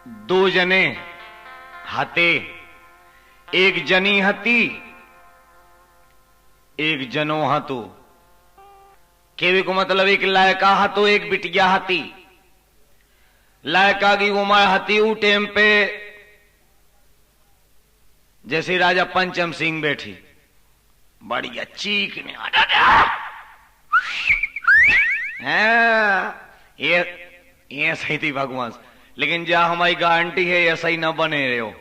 दो जने हते, एक जनी हती एक जनो हतो। केवे को मतलब एक लायका हतो एक बिटिया हती। लायका की उम्र हती ऊ टेम पे जैसे राजा पंचम सिंह बैठी, बढ़िया चीखने ये सही थी भगवान। लेकिन जहां हमारी गारंटी है ऐसा ही ना बने रहे हो।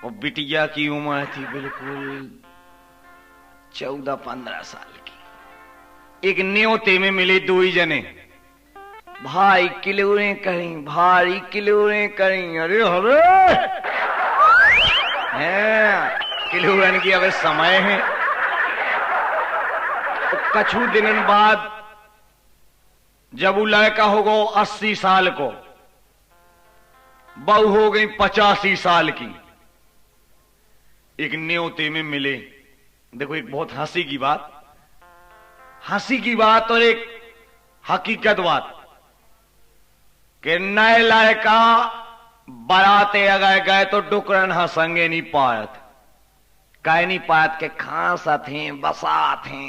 और बिटिया की उम्र थी बिल्कुल 14-15 साल की। एक न्योते में मिले दो ही जने, भाई किलोरे करी, भारी किलोरे करी। अरे अरे किलोरन की अब समय है। तो कछु दिन बाद जब वो लड़का हो गो 80 साल को, बहू हो गई 85 साल की, एक न्योते में मिले। देखो एक बहुत हंसी की बात और एक हकीकत बात कि नए लड़का बराते अगर गए तो डुकरन हंसंगे नहीं पायत, कह नहीं पायत के खांसा थे बसा थे।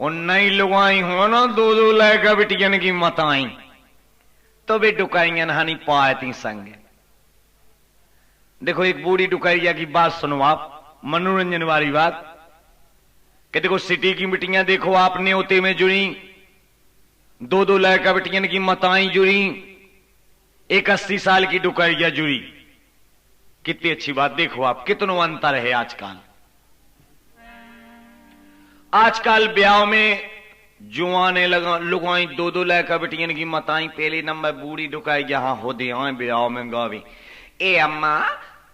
और नई लुगाई हो ना दो लड़का बिटियन की मताई तो भी डुकाइयन नहीं पायती संगे। देखो एक बूढ़ी डुकैया की बात सुनो आप, मनोरंजन वाली बात कि देखो सिटी की बिटियां देखो आप न्योते में जुड़ी, दो लड़का बिटियन की मताई जुड़ी, एक 80 साल की डुकैया जुड़ी। कितनी अच्छी बात। देखो आप कितनों अंतर है आजकल ब्याह में जुआने लगा लुगाई दो लड़का बिटियन की मताई। पहले नंबर बूढ़ी डुकाई यहां हो दे ब्याह में गावी, ए अम्मा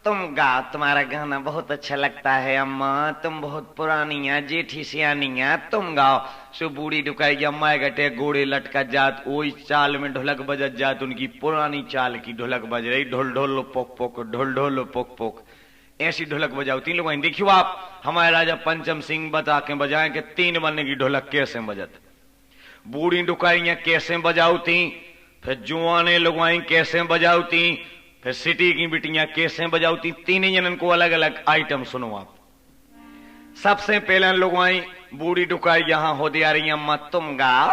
तुम गाओ, तुम्हारा गाना बहुत अच्छा लगता है अम्मा, तुम बहुत पुरानी है जेठी सियानी है, तुम गाओ। सो बूढ़ी डुकाई अम्मा गटे गोड़े लटका जात, वही चाल में ढोलक बजत जात, उनकी पुरानी चाल की ढोलक बज रही, ढोल ढोल पोक पोक, ढोल ढोल पोक पोक, ऐसी ढोलक बजाओ। तीन लोग देखियो आप, हमारे राजा पंचम सिंह बता के बजाए कि 3 बनने की ढोलक कैसे बजत। बूढ़ी डुकाइयां कैसे बजाऊती, फिर जुआने लुगाई कैसे बजाऊती, फिर सिटी की बिटियां कैसे बजाऊती। तीन जनन को अलग अलग आइटम सुनो आप। सबसे पहले लुगाई बूढ़ी डुकाई यहां हो दिया रही अम्मा तुम गाओ।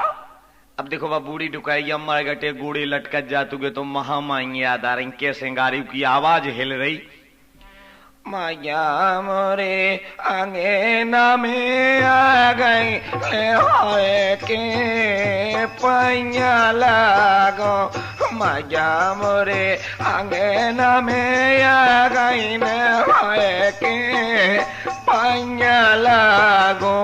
अब देखो बा बूढ़ी डुकाई अम्मा गटे गोड़े लटकत जातुगे तो महामाई याद आ रही, कैसे गा रही की आवाज हिल रही। माया मोरे अंगना में आ गई के पैया लागो, माया मोरे अंगना में आ गई के पैया लागो।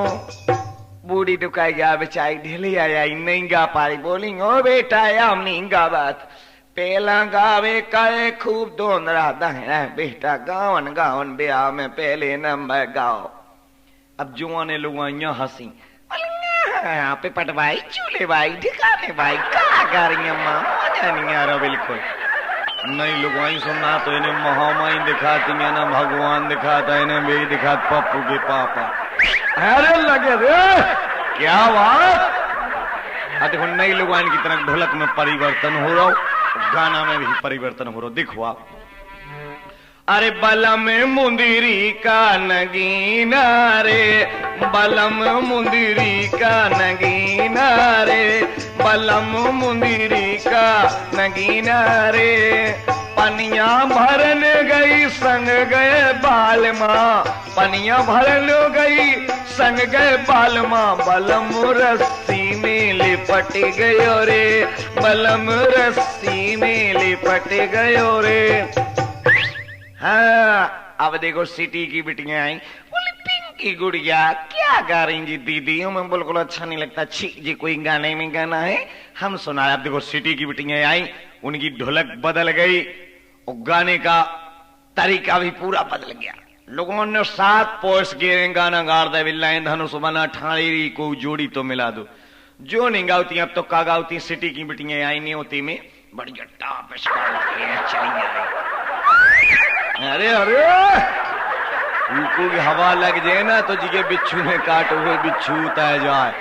बूढ़ी डुकाई गा बेचारी ढीली आई नहीं गा पारी, बोली ओ बेटा हम नहीं गा बात। पहला गावे करे खूब दोन रहा है बेटा, गावन गावन ब्याह में पहले नंबर गाओ। अब जुआने लुगाइयां हंसी, यहाँ पे पटवाई चूल्हे भाई ठिकाने भाई कहा गा रही अम्मा, मजा नहीं आ रहा बिल्कुल। नहीं लुगाई सुनना तो इन्हें महामाई दिखाती है ना भगवान दिखाता, इन्हें भी दिखात पप्पू के पापा। अरे लगे रे क्या बात। देखो नई लुगाइन की तरह ढोलक में परिवर्तन हो रहा, गाना में भी परिवर्तन हो रहा। देखो आप, अरे बलम मुंदिरी का नगीना रे, बलम मुंदिरी का नगीना रे, बलम मुंदिरी का नगीना रे। पनिया भरन गई संग गए बाल माँ, पनिया भरन गई संग गए बाल माँ, बलम रस्सी में लिपट गयो रे, बलम रस्सी में लिपट गयो रे। हाँ अब देखो सिटी की बिटियां आई, बोले पिंकी गुड़िया क्या गा रही जी दीदी, हमें बिल्कुल अच्छा नहीं लगता, छी जी कोई गाने में गाना है हम सुना। अब देखो सिटी की बिटियां आई, उनकी ढोलक बदल गई और गाने का तरीका भी पूरा बदल गया। लोगों ने 7 पोस्ट गे गाना गा दे, लाइन धनुष बना ठाड़ी को जोड़ी तो मिला दो। जो नहीं गाती अब तो का गाती सिटी की बिटियां आई नहीं होती में बढ़िया टाप चली। अरे अरे उनको की हवा लग जाए ना तो जिगे बिच्छू ने काटो हुए बिच्छू तय जाए,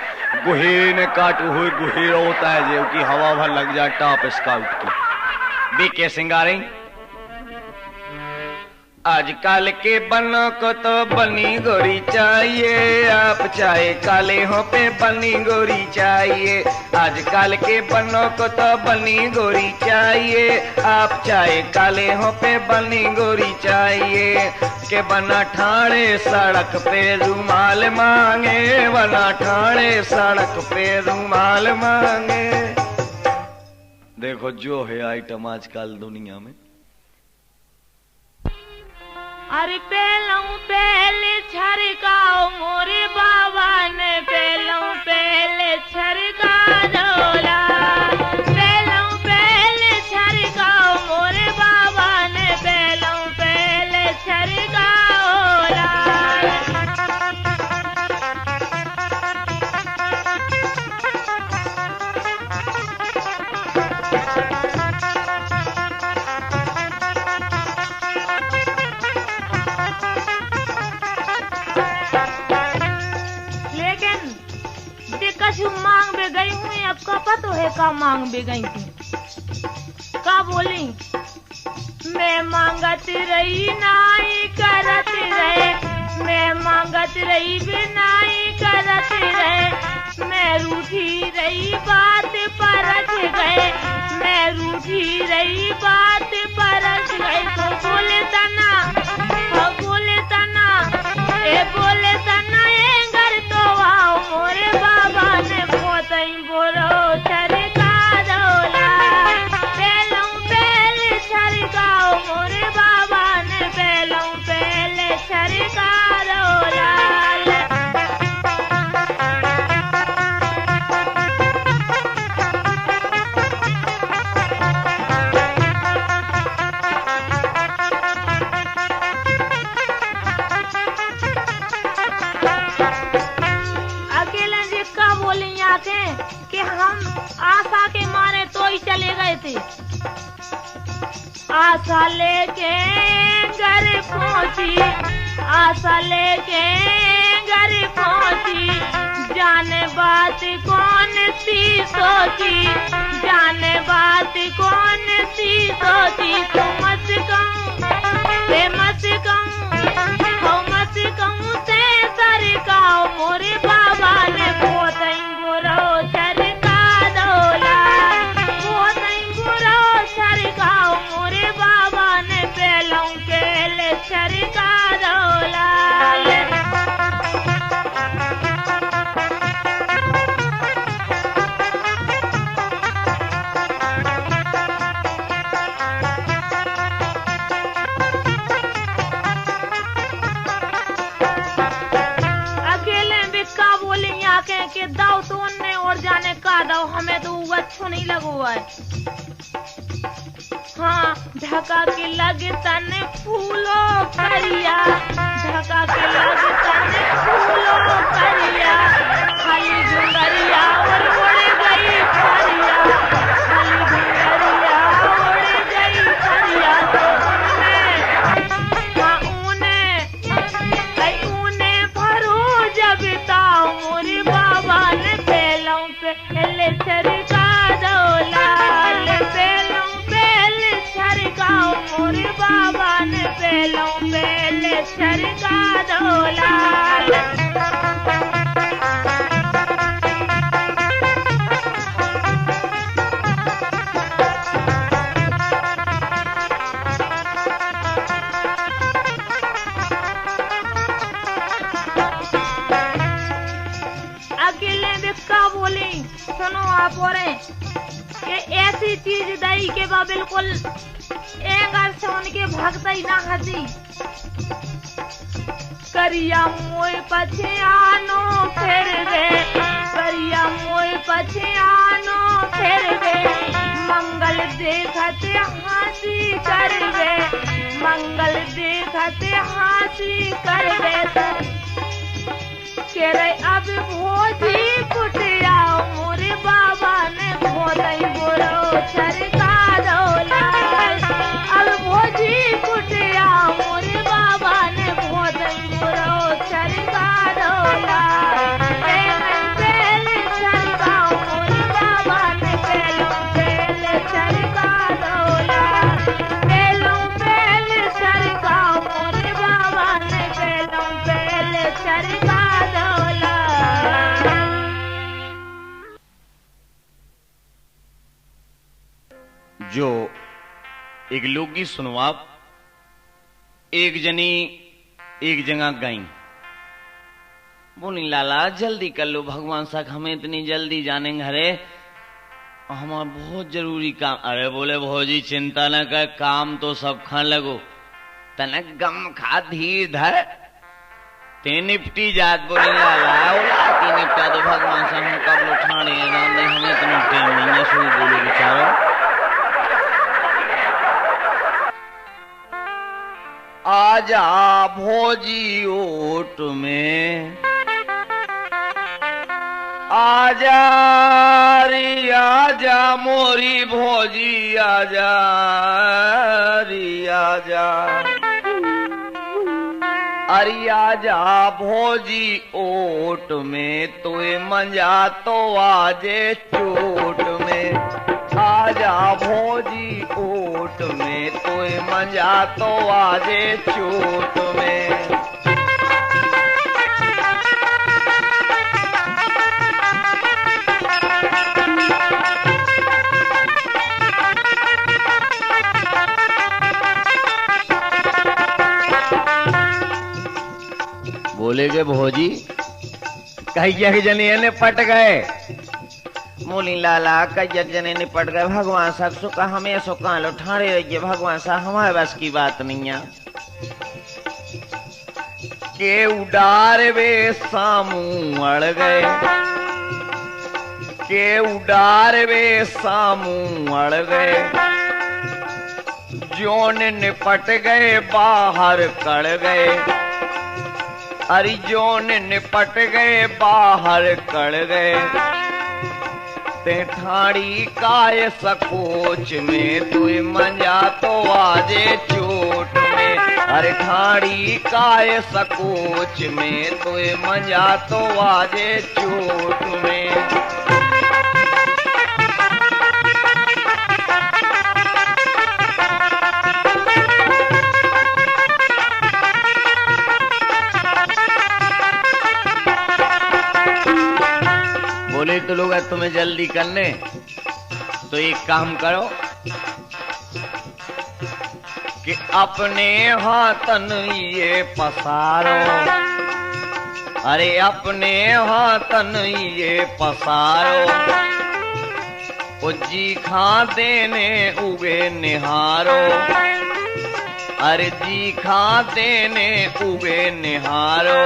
गुहे ने काटो हुए गुहे होता है जे की हवा भर लग जाए टॉप स्काउट की। बीके सिंगारी आजकल के बनों को तो बनी गोरी चाहिए, आप चाहे काले हो पे बनी गोरी चाहिए। आजकल के बनों को तो बनी गोरी चाहिए, आप चाहे काले हो पे बनी गोरी चाहिए। के बना ठाणे सड़क पे रुमाल मांगे, बना ठाणे सड़क पे रुमाल मांगे। देखो जो है आइटम आजकल दुनिया में। अरे पहलू पहले छरकाओ मोरे बाबा ने, पहलू पहले छरका डोला, पहलू पहले छरकाओ मोरे बाबा ने, पहलू पहले छरकाओ लाल। मांग भी गई हूँ, अब का पता है का मांग भी गई थी। का बोली मैं मांगत रही नाई करत रहे, मैं मांगत रही बिनाई करत रहे, मैं रूठी रही बात परत गए, मैं रूठी रही बात परत गए। तो बोले तना बोले तना ए बोले तना ए घर तो आओ मोरे बाबा ने पोतई बोलो छरका डोला, पहलू पहले छरकाओ मोरे बाबा ने, पहलू पहले छरका डोला। कि हम आशा के मारे तो ही चले गए थे, आशा लेके घर पहुंची, आशा लेके घर पहुंची, जाने बात कौन सी सोची, जाने बात कौन सी सोची। तो मत कहूँ मत कहूँ मत कहूँ से सरकाओ मोरे बाबा ने पोतई बोरो छरका डोला, पोतई बोरो छरकाओ मोरे बाबा ने, पहलू पहले छरका डोला। के दाव तो उनने और जाने का दाव, हमें तो वो अच्छो नहीं लगो है। हाँ ढका के लगे तने फूलो करिया, ढका के लगे तने फूलो करिया, खाली घुंगरिया और उड़ गई फरिया, खाली घुंगरिया उड़ गई फरिया। तो उन्हें भरो जब ताऊ मोरे बाबा ने, पहलू पहले छरका डोला, पहलू पहले छरकाओ मोरे बाबा ने, पहलू पहले छरका डोला। सुनो आप और ये ऐसी चीज दई के बा बिल्कुल एक से उनके भक्त ही ना हसी। करिया मोय पछे आनो फिर वे, करिया मोय पछे आनो फिर वे, मंगल देखते हंसी कर वे, मंगल देखते हंसी कर वे। कह रहे अब भोजी कुटिया मोरे बाबा ने, भोदई बोरो छरका डोला, अब भोजी कुटिया मोरे बाबा ने, भोदई जो एक लोकगीत सुनो आप। एक जनी एक जगह गई, बोली लाला जल्दी कर लो भगवान साहब, हमें इतनी जल्दी जानेंगे, अरे हमारा बहुत जरूरी काम। अरे बोले भौजी चिंता न कर, काम तो सब खान लगो, तनक गम खा धीर धर, ते निपटी जात। बोली लाला की निपटा दो भगवान साहब, हम कब उठाने हमें इतना टाइम नहीं है। शुरू बोलो बेचारो, आजा भौजी ओट में, आजा री आजा मोरी भौजी, आजा री आजा, अरे आजा भौजी ओट में, तोए मंजा तो आजे चोट में, आजा भौजी ओट में, तोए मंजा तो आजे चोट में। बोले के भौजी कहिया जने निपट गए। मोली लाला कहिया जने निपट गए, भगवान साहब सुखा हमें सुखा लो, ठाड़े रहिए भगवान साहब, हमारे बस की बात नहीं है। के उडार वे सामू अड़ गए, के उडार वे सामू अड़ गए, जोन निपट गए बाहर कड़ गए, अरिजोन निपट गए बाहर कड़ गए, ते ठाड़ी काय सकोच में, तुए मंजा तो आजे चोट में, अरे ठाड़ी काय सकोच में, तुए मंजा तो आजे चोट में। बोले तो लोग तुम्हें जल्दी करने, तो एक काम करो कि अपने हाथन ये पसारो, अरे अपने हाथन ये पसारो, ओ जी खा देने उगे निहारो, अरे जी खा देने उगे निहारो,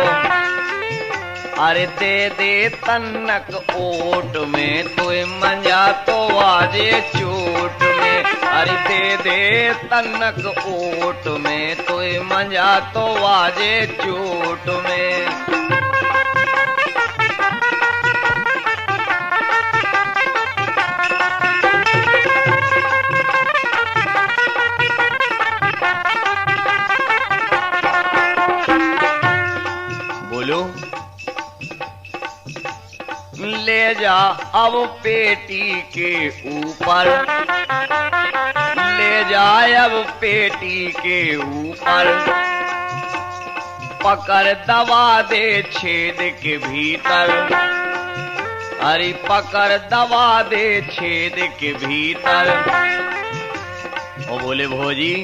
अरे दे दे तन्नक ओट में, तुए मंजा तो आजे चोट में, अरे दे दे तन्नक ओट में, तुए मंजा तो आजे चोट में। बोलो ले जा अब पेटी के ऊपर, ले जा अब पेटी के ऊपर, पकड़ दबा दे छेद के भीतर, अरे पकड़ दबा दे छेद के भीतर। ओ बोले भौजी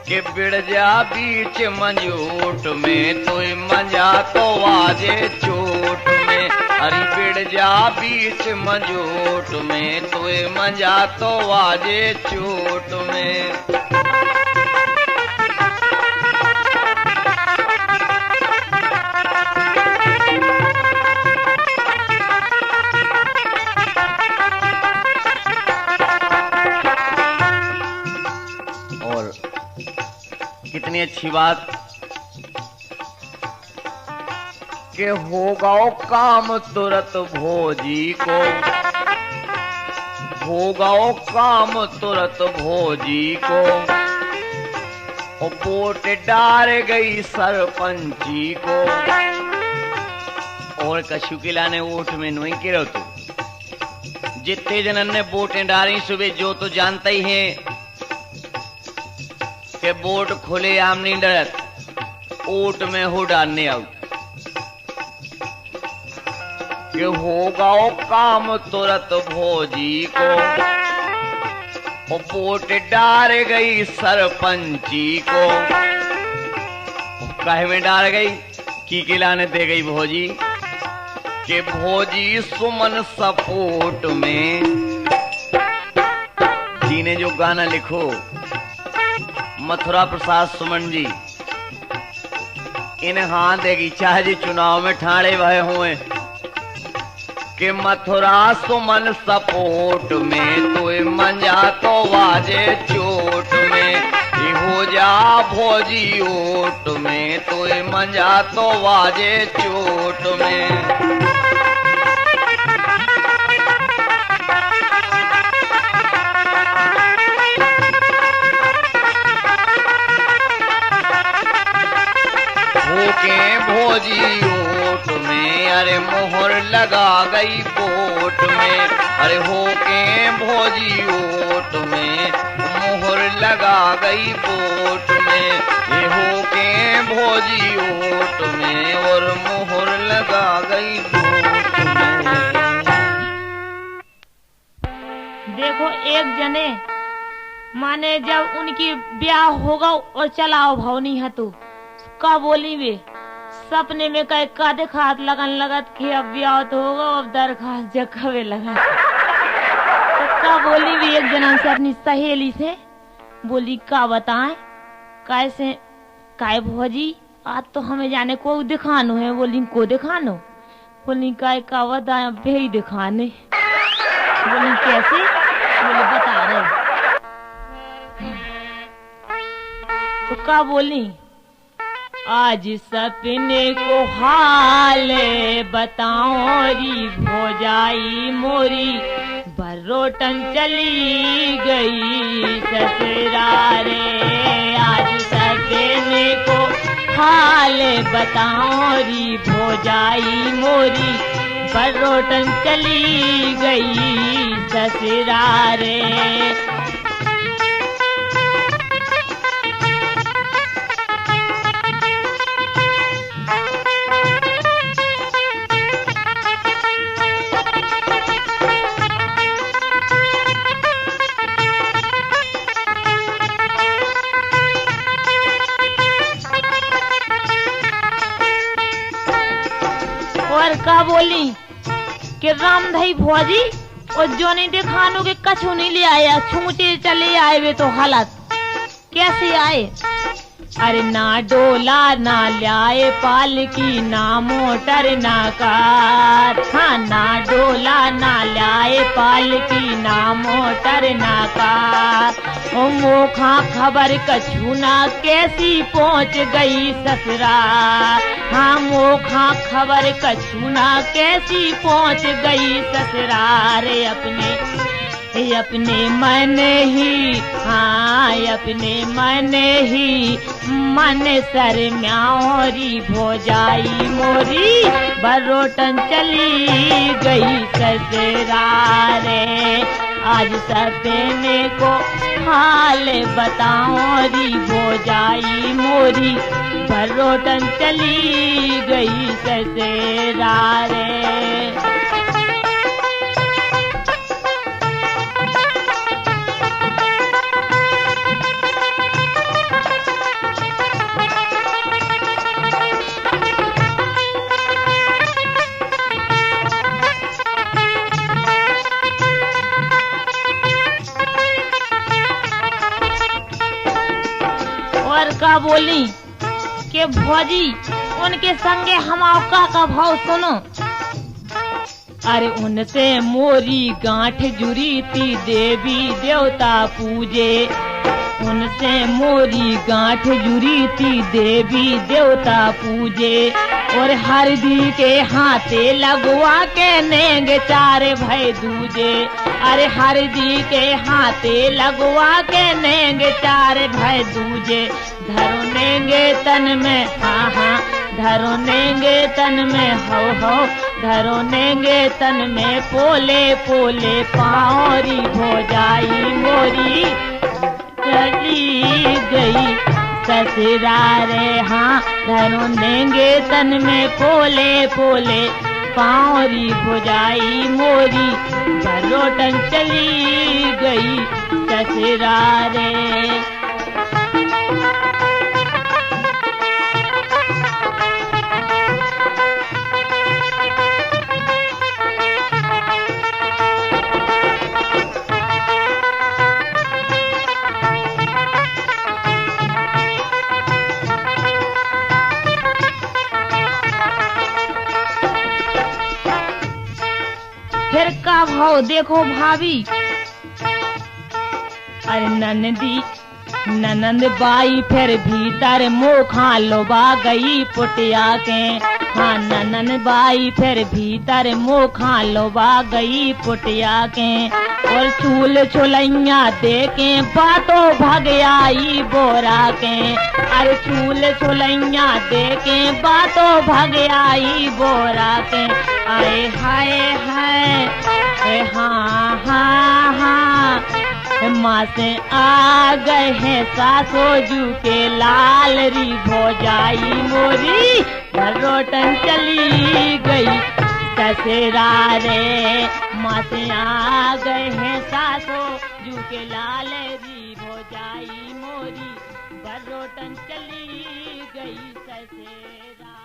के बिड़ जा बीच मंजूट में, तो मंजा तो आजे चोट में, अरे बिड़ जा बीच मंजूट में, तो मंजा तो आजे चोट में। और कितनी अच्छी बात के होगा काम तुरत भौजी को, होगा काम तुरत भौजी को, ओ वोट डार गई सरपंची को। और कशु के लाने वोट में नहीं गिरो तू, जितने जनन ने वोटें डाली सुबह जो तो जानता ही है कि वोट खुले आम नहीं डरत, वोट में हो डालने आऊ कि होगा काम तुरत भौजी को, वोट डार गई सरपंची को। काहे में डार गई? की किलाने दे गई भोजी के भोजी सुमन सपोर्ट में। जी ने जो गाना लिखो मथुरा प्रसाद सुमन जी, इन्हें हाथ देगी चाहे जी चुनाव में ठाड़े भय हुए कि मथुरा सुमन सपोर्ट में तो मंजा तो वाजे चोट में, हो जा भोजी ओट में तो मंजा तो वाजे चोट में। के भोजी ओट में अरे मोहर लगा गई वोट में, अरे हो के भोजी ओट में मोहर लगा गई वोट में, ये हो के भोजी ओट में और मोहर लगा गई वोट में। देखो एक जने माने जब उनकी ब्याह होगा और चलाओ भवनी है तो का बोली वे सपने में कहे का देखात लगन लगत कि अब ब्याह तो होगा, अब दरखास्त जगवे लगा। तो का बोली वे एक जना से अपनी सहेली से बोली का बताएं कैसे काय भौजी आज तो हमें जाने को दिखानो है। बोली को दिखानो? बोली काय का बताएं अब ही दिखाने। बोली कैसे? बोले बता रहे। तो का बोली आज सपने को हाल बताओ री भौजाई मोरी बरोटन चली गई ससुरारे। आज सपने को हाल बताओ री भौजाई मोरी बरोटन चली गई ससुरारे। और का बोली कि रामधाई भौजी और जो नहीं दिखानो के कछु नहीं ले आया, छूटे चले आए वे तो हालत कैसे आए? अरे ना डोला ना लाए पालकी ना मोटर ना कार, हाँ ना डोला ना लाए पालकी ना मोटर ना कार। ओ मोखा खबर कछु ना कैसी पहुंच गई ससुराल, हाँ मोखा खबर कछु ना कैसी पहुंच गई ससुराल। अपने मन ही, हाँ अपने मन ही मन सर म्याओरी भौजाई मोरी बरोटन चली गई ससुराल। आज सपने को हाल बताओ री भौजाई मोरी बरोटन चली गई ससुराल। का बोली के भौजी उनके संगे हमाओ का भाव सुनो। अरे उनसे मोरी गांठ जुड़ी थी देवी देवता पूजे, उनसे मोरी गांठ जुड़ी थी देवी देवता पूजे। और हरदी के हाथे लगवा के नेंगे चारे भय दूजे, अरे हरदी के हाथे लगवा के नेंगे चारे भय दूजे। धरो नेंगे तन में, हाँ हाँ धरो नेंगे तन में, हो धरो नेंगे तन में पोले पोले पाओरी भौजाई मोरी चली गई ससुराल। हाँ धरो नेंगे तन में पोले पोले पाओरी भौजाई मोरी बरोटन चली गई ससुरा रे। फिर का भाव देखो भाभी। अरे ननंद बाई फिर भीतर मोखा लोबा गई पुटिया के। हाँ ननंद बाई फिर भीतर मोखा लोबा गई पुटिया के। और चूल चुलैया दे के बातों भग आई बोरा के। अरे चूल चुलैया दे के बातों भग आई बोरा के। आए हाय हाय हाँ हाँ हाँ माँ से आ गए हैं सासो जू के लाल री भौजाई मोरी रोटन चली गई ससुरा रे। माँ से आ गए हैं सासो जू के लाल री भौजाई मोरी रोटन चली गई ससुरा।